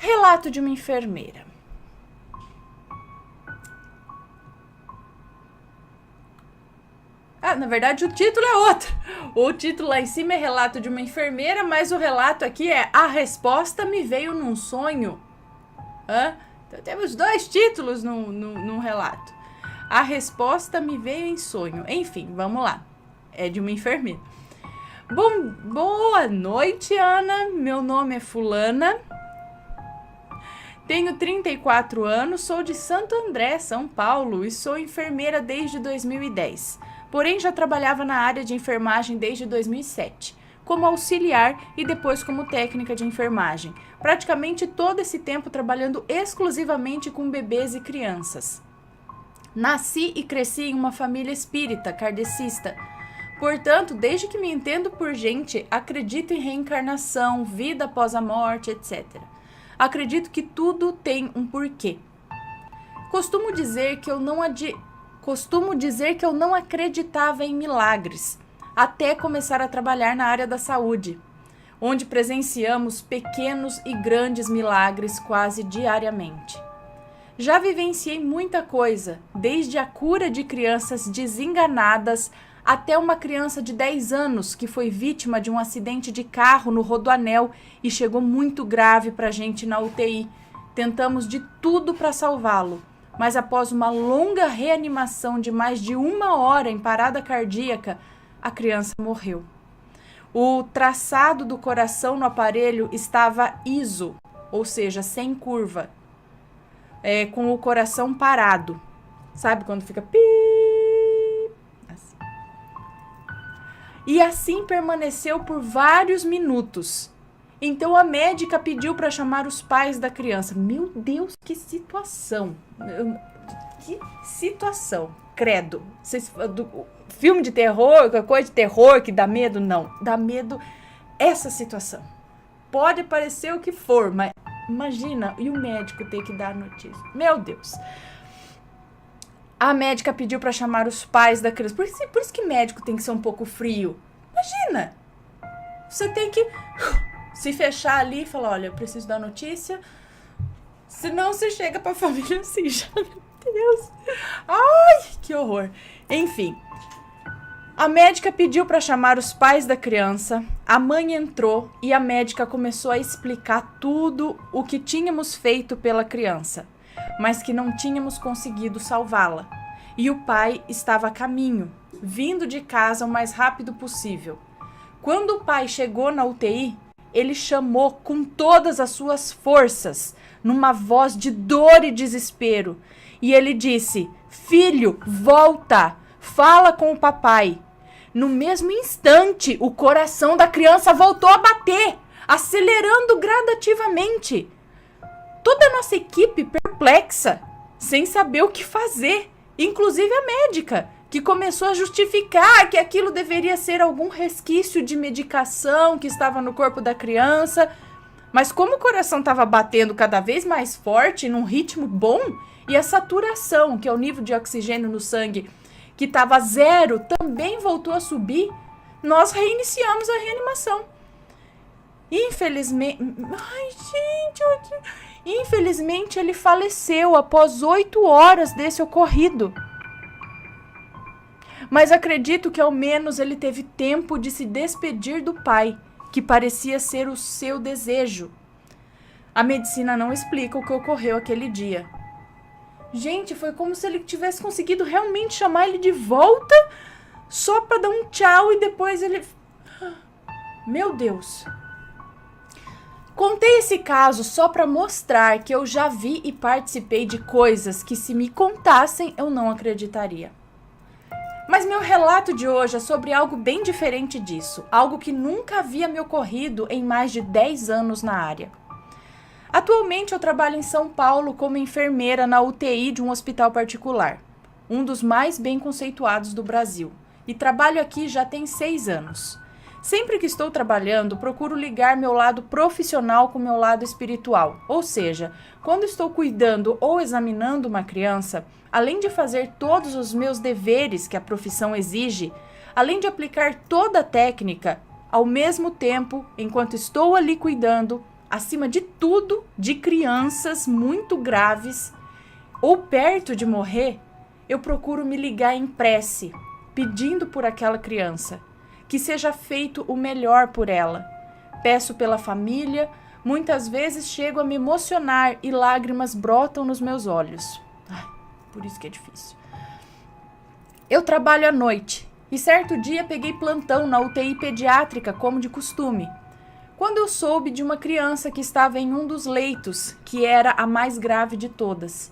Relato de uma enfermeira. Na verdade, o título é outro. O título lá em cima é Relato de uma enfermeira, mas o relato aqui é A Resposta Me Veio Num Sonho. Então, temos 2 títulos num relato. A Resposta Me Veio em Sonho. Enfim, vamos lá. É de uma enfermeira. Boa noite, Ana. Meu nome é Fulana. Tenho 34 anos, sou de Santo André, São Paulo, e sou enfermeira desde 2010. Porém, já trabalhava na área de enfermagem desde 2007, como auxiliar e depois como técnica de enfermagem. Praticamente todo esse tempo trabalhando exclusivamente com bebês e crianças. Nasci e cresci em uma família espírita, kardecista. Portanto, desde que me entendo por gente, acredito em reencarnação, vida após a morte, etc. Acredito que tudo tem um porquê. Costumo dizer que eu não acreditava em milagres, até começar a trabalhar na área da saúde, onde presenciamos pequenos e grandes milagres quase diariamente. Já vivenciei muita coisa, desde a cura de crianças desenganadas até uma criança de 10 anos que foi vítima de um acidente de carro no Rodoanel e chegou muito grave para a gente na UTI. Tentamos de tudo para salvá-lo, mas após uma longa reanimação de mais de 1 hora em parada cardíaca, a criança morreu. O traçado do coração no aparelho estava ISO, ou seja, sem curva, com o coração parado. Sabe quando fica pi? Assim. E assim permaneceu por vários minutos. Então a médica pediu para chamar os pais da criança. Meu Deus, que situação! Que situação! Credo! Filme de terror, coisa de terror que dá medo? Não, dá medo essa situação. Pode parecer o que for, mas imagina, e o médico ter que dar a notícia. Meu Deus! A médica pediu para chamar os pais da criança. Por isso que médico tem que ser um pouco frio. Imagina! Você tem que se fechar ali e falar, olha, eu preciso dar notícia. Senão você chega pra família assim, já, meu Deus. Ai, que horror. Enfim, a médica pediu para chamar os pais da criança. A mãe entrou e a médica começou a explicar tudo o que tínhamos feito pela criança, mas que não tínhamos conseguido salvá-la. E o pai estava a caminho, vindo de casa o mais rápido possível. Quando o pai chegou na UTI, ele chamou com todas as suas forças, numa voz de dor e desespero. E ele disse, filho, volta, fala com o papai. No mesmo instante, o coração da criança voltou a bater, acelerando gradativamente. Toda a nossa equipe perplexa, sem saber o que fazer, inclusive a médica, que começou a justificar que aquilo deveria ser algum resquício de medicação que estava no corpo da criança. Mas como o coração estava batendo cada vez mais forte, num ritmo bom, e a saturação, que é o nível de oxigênio no sangue, que estava 0, também voltou a subir, nós reiniciamos a reanimação. Infelizmente, ele faleceu após 8 horas desse ocorrido. Mas acredito que ao menos ele teve tempo de se despedir do pai, que parecia ser o seu desejo. A medicina não explica o que ocorreu aquele dia. Gente, foi como se ele tivesse conseguido realmente chamar ele de volta, só para dar um tchau e depois ele... Meu Deus! Contei esse caso só para mostrar que eu já vi e participei de coisas que, se me contassem, eu não acreditaria. Mas meu relato de hoje é sobre algo bem diferente disso, algo que nunca havia me ocorrido em mais de 10 anos na área. Atualmente eu trabalho em São Paulo como enfermeira na UTI de um hospital particular, um dos mais bem conceituados do Brasil, e trabalho aqui já tem 6 anos. Sempre que estou trabalhando, procuro ligar meu lado profissional com meu lado espiritual, ou seja, quando estou cuidando ou examinando uma criança, além de fazer todos os meus deveres que a profissão exige, além de aplicar toda a técnica, ao mesmo tempo, enquanto estou ali cuidando, acima de tudo, de crianças muito graves ou perto de morrer, eu procuro me ligar em prece, pedindo por aquela criança, que seja feito o melhor por ela. Peço pela família, muitas vezes chego a me emocionar e lágrimas brotam nos meus olhos. Ai, por isso que é difícil. Eu trabalho à noite e certo dia peguei plantão na UTI pediátrica como de costume. Quando eu soube de uma criança que estava em um dos leitos, que era a mais grave de todas.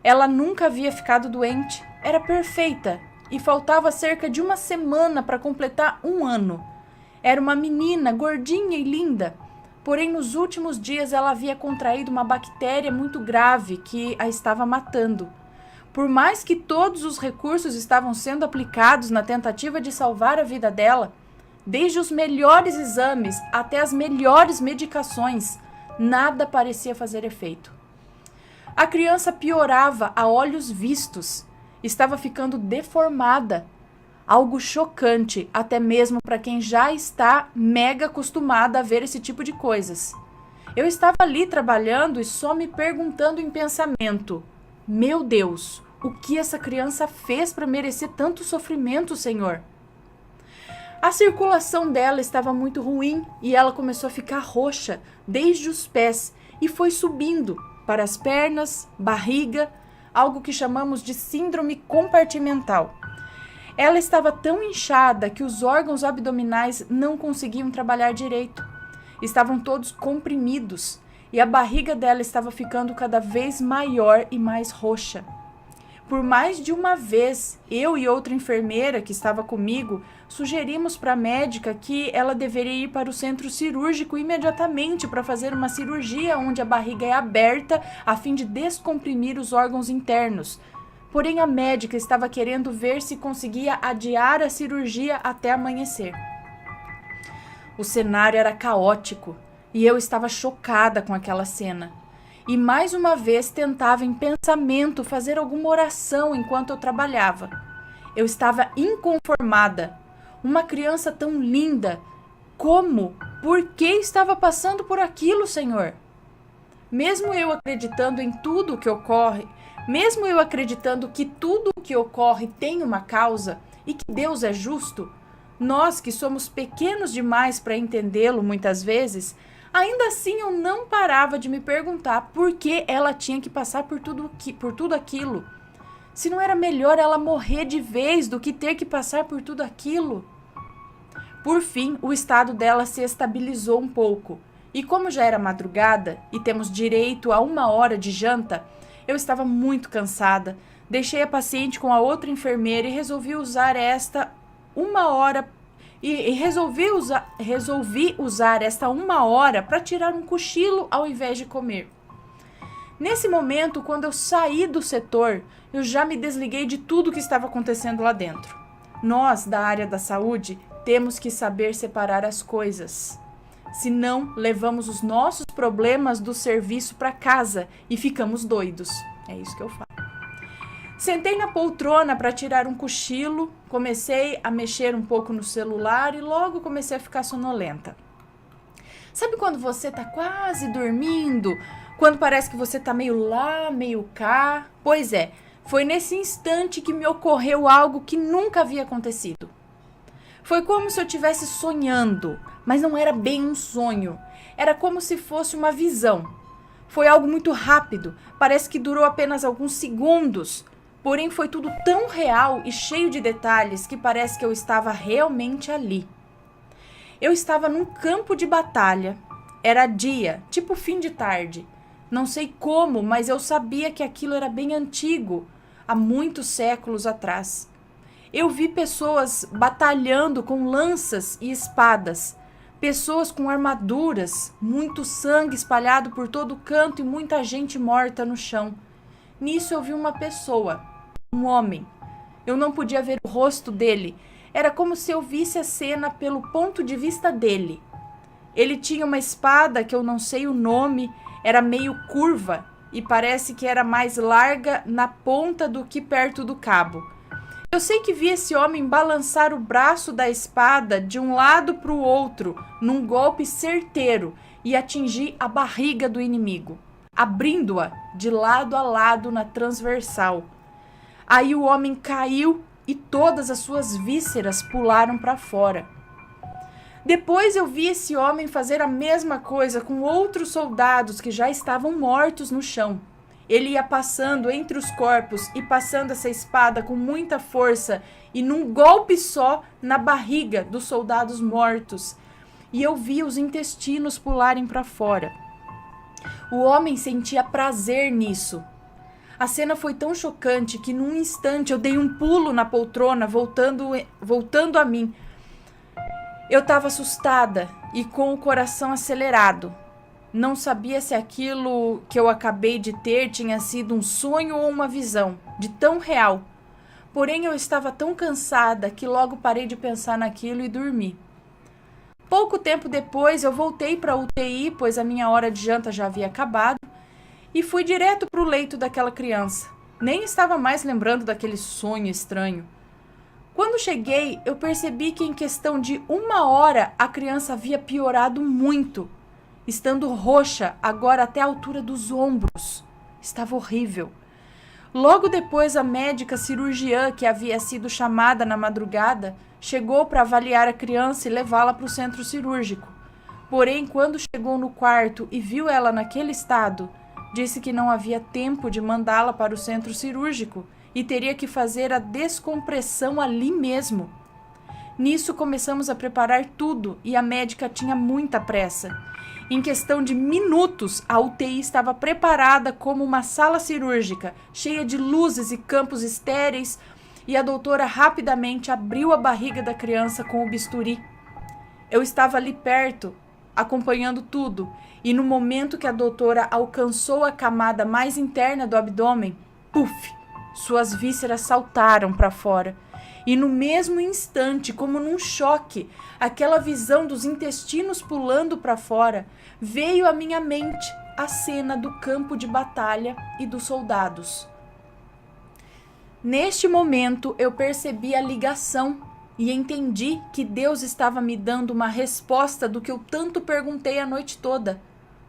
Ela nunca havia ficado doente, era perfeita e faltava cerca de uma semana para completar 1 ano. Era uma menina gordinha e linda, porém nos últimos dias ela havia contraído uma bactéria muito grave que a estava matando. Por mais que todos os recursos estavam sendo aplicados na tentativa de salvar a vida dela, desde os melhores exames até as melhores medicações, nada parecia fazer efeito. A criança piorava a olhos vistos, estava ficando deformada, algo chocante até mesmo para quem já está mega acostumada a ver esse tipo de coisas. Eu estava ali trabalhando e só me perguntando em pensamento: meu Deus, o que essa criança fez para merecer tanto sofrimento, Senhor? A circulação dela estava muito ruim e ela começou a ficar roxa desde os pés e foi subindo para as pernas, barriga, algo que chamamos de síndrome compartimental. Ela estava tão inchada que os órgãos abdominais não conseguiam trabalhar direito. Estavam todos comprimidos e a barriga dela estava ficando cada vez maior e mais roxa. Por mais de uma vez, eu e outra enfermeira que estava comigo sugerimos para a médica que ela deveria ir para o centro cirúrgico imediatamente para fazer uma cirurgia onde a barriga é aberta a fim de descomprimir os órgãos internos. Porém, a médica estava querendo ver se conseguia adiar a cirurgia até amanhecer. O cenário era caótico e eu estava chocada com aquela cena. E mais uma vez tentava em pensamento fazer alguma oração enquanto eu trabalhava. Eu estava inconformada. Uma criança tão linda. Como? Por que estava passando por aquilo, Senhor? Mesmo eu acreditando em tudo o que ocorre, mesmo eu acreditando que tudo o que ocorre tem uma causa e que Deus é justo, nós que somos pequenos demais para entendê-lo muitas vezes, ainda assim eu não parava de me perguntar por que ela tinha que passar por tudo aquilo. Se não era melhor ela morrer de vez do que ter que passar por tudo aquilo? Por fim, o estado dela se estabilizou um pouco. E como já era madrugada e temos direito a 1 hora de janta, eu estava muito cansada. Deixei a paciente com a outra enfermeira e resolvi usar esta 1 hora resolvi usar esta 1 hora para tirar um cochilo ao invés de comer. Nesse momento, quando eu saí do setor, eu já me desliguei de tudo que estava acontecendo lá dentro. Nós, da área da saúde, temos que saber separar as coisas. Senão, levamos os nossos problemas do serviço para casa e ficamos doidos. É isso que eu falo. Sentei na poltrona para tirar um cochilo, comecei a mexer um pouco no celular e logo comecei a ficar sonolenta. Sabe quando você tá quase dormindo? Quando parece que você tá meio lá, meio cá? Pois é, foi nesse instante que me ocorreu algo que nunca havia acontecido. Foi como se eu estivesse sonhando, mas não era bem um sonho. Era como se fosse uma visão. Foi algo muito rápido, parece que durou apenas alguns segundos. Porém, foi tudo tão real e cheio de detalhes que parece que eu estava realmente ali. Eu estava num campo de batalha. Era dia, tipo fim de tarde. Não sei como, mas eu sabia que aquilo era bem antigo, há muitos séculos atrás. Eu vi pessoas batalhando com lanças e espadas, pessoas com armaduras, muito sangue espalhado por todo canto e muita gente morta no chão. Nisso eu vi uma pessoa, um homem. Eu não podia ver o rosto dele. Era como se eu visse a cena pelo ponto de vista dele. Ele tinha uma espada que eu não sei o nome, era meio curva e parece que era mais larga na ponta do que perto do cabo. Eu sei que vi esse homem balançar o braço da espada de um lado para o outro, num golpe certeiro, e atingir a barriga do inimigo, abrindo-a de lado a lado na transversal. Aí o homem caiu e todas as suas vísceras pularam para fora. Depois eu vi esse homem fazer a mesma coisa com outros soldados que já estavam mortos no chão. Ele ia passando entre os corpos e passando essa espada com muita força e num golpe só na barriga dos soldados mortos. E eu vi os intestinos pularem para fora. O homem sentia prazer nisso. A cena foi tão chocante que num instante eu dei um pulo na poltrona, voltando a mim. Eu estava assustada e com o coração acelerado. Não sabia se aquilo que eu acabei de ter tinha sido um sonho ou uma visão, de tão real. Porém, eu estava tão cansada que logo parei de pensar naquilo e dormi. Pouco tempo depois, eu voltei para a UTI, pois a minha hora de janta já havia acabado, e fui direto para o leito daquela criança. Nem estava mais lembrando daquele sonho estranho. Quando cheguei, eu percebi que em questão de 1 hora a criança havia piorado muito, estando roxa agora até a altura dos ombros. Estava horrível. Logo depois, a médica cirurgiã que havia sido chamada na madrugada chegou para avaliar a criança e levá-la para o centro cirúrgico. Porém, quando chegou no quarto e viu ela naquele estado, disse que não havia tempo de mandá-la para o centro cirúrgico e teria que fazer a descompressão ali mesmo. Nisso começamos a preparar tudo e a médica tinha muita pressa. Em questão de minutos, a UTI estava preparada como uma sala cirúrgica, cheia de luzes e campos estéreis, e a doutora rapidamente abriu a barriga da criança com o bisturi. Eu estava ali perto, acompanhando tudo, e no momento que a doutora alcançou a camada mais interna do abdômen, puf! Suas vísceras saltaram para fora. E no mesmo instante, como num choque, aquela visão dos intestinos pulando para fora, veio à minha mente a cena do campo de batalha e dos soldados. Neste momento, eu percebi a ligação e entendi que Deus estava me dando uma resposta do que eu tanto perguntei a noite toda.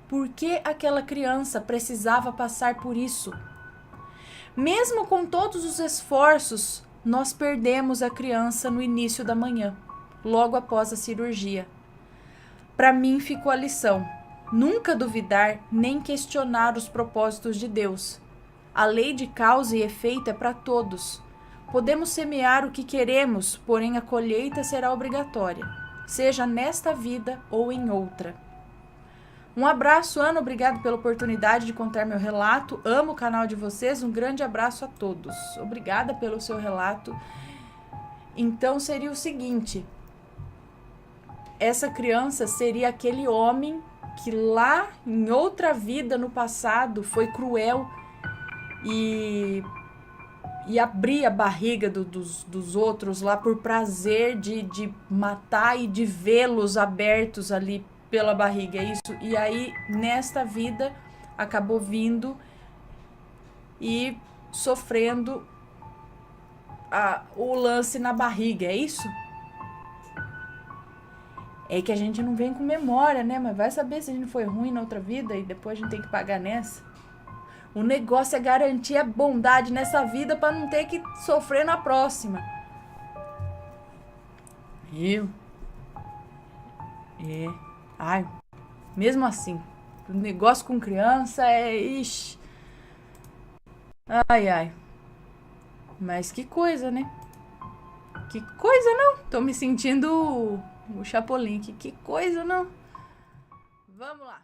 Por que aquela criança precisava passar por isso? Mesmo com todos os esforços, nós perdemos a criança no início da manhã, logo após a cirurgia. Para mim ficou a lição: nunca duvidar nem questionar os propósitos de Deus. A lei de causa e efeito é para todos. Podemos semear o que queremos, porém a colheita será obrigatória, seja nesta vida ou em outra. Um abraço, Ana, obrigado pela oportunidade de contar meu relato. Amo o canal de vocês, um grande abraço a todos. Obrigada pelo seu relato. Então seria o seguinte: essa criança seria aquele homem que lá em outra vida no passado foi cruel e abria a barriga dos outros lá por prazer de matar e de vê-los abertos ali pela barriga, é isso? E aí, nesta vida, acabou vindo e sofrendo o lance na barriga, é isso? É que a gente não vem com memória, né? Mas vai saber se a gente foi ruim na outra vida e depois a gente tem que pagar nessa. O negócio é garantir a bondade nessa vida para não ter que sofrer na próxima. Ai, mesmo assim, o negócio com criança é... Ixi. Ai. Mas que coisa, né? Que coisa, não? Tô me sentindo o Chapolin. Que coisa, não? Vamos lá.